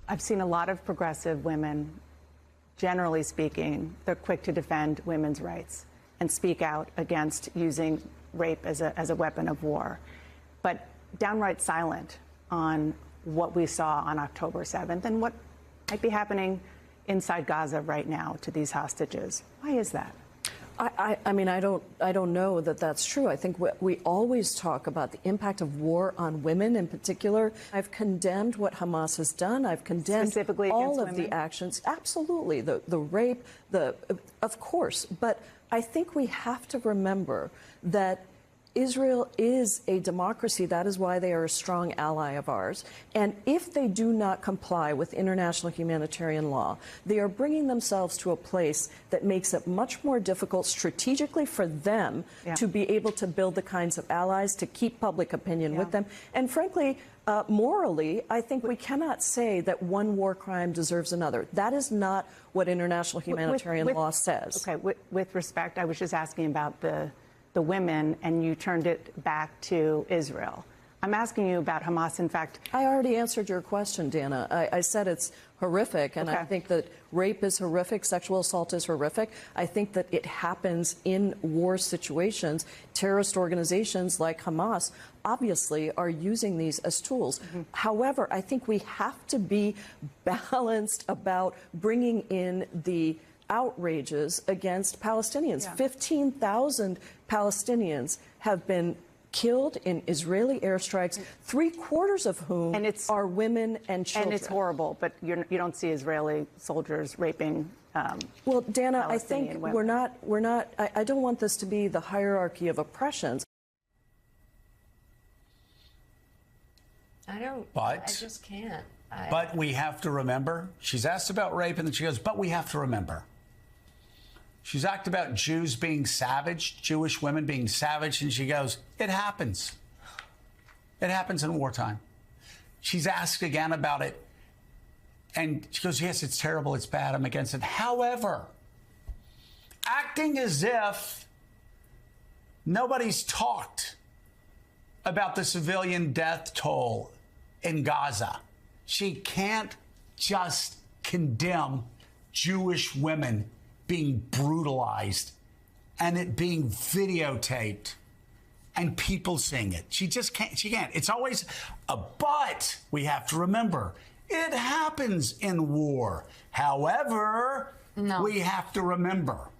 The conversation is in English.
I've seen a lot of progressive women, generally speaking, they're quick to defend women's rights and speak out against using rape as a weapon of war, but downright silent on what we saw on October 7th and what might be happening inside Gaza right now to these hostages. Why is that? I mean, I don't know that that's true. I think we always talk about the impact of war on women in particular. I've condemned what Hamas has done. I've condemned specifically all of women? the actions. Absolutely. The rape, of course. But I think we have to remember that Israel is a democracy. That is why they are a strong ally of ours. And if they do not comply with international humanitarian law, they are bringing themselves to a place that makes it much more difficult strategically for them to be able to build the kinds of allies to keep public opinion with them. And frankly, morally, I think we cannot say that one war crime deserves another. That is not what international humanitarian law says. Okay, with respect, I was just asking about the women, and you turned it back to Israel. I'm asking you about Hamas. In fact, I already answered your question, Dana. I said it's horrific, and I think that rape is horrific, sexual assault is horrific. I think that it happens in war situations. Terrorist organizations like Hamas obviously are using these as tools. However, I think we have to be balanced about bringing in the outrages against Palestinians. 15,000 Palestinians have been killed in Israeli airstrikes, three-quarters of whom are women and children. And it's horrible, but you don't see Israeli soldiers raping well, Dana, I think women. I don't want this to be the hierarchy of oppressions. I just can't. But we have to remember, she's asked about rape, and then she goes, but we have to remember. She's asked about Jews being savage, Jewish women being savage, and she goes, it happens. It happens in wartime. She's asked again about it, and she goes, yes, it's terrible, it's bad, I'm against it. However, acting as if nobody's talked about the civilian death toll in Gaza. She can't just condemn Jewish women being brutalized and it being videotaped and people seeing it. She just can't. She can't. It's always a but. We have to remember it happens in war. However, we have to remember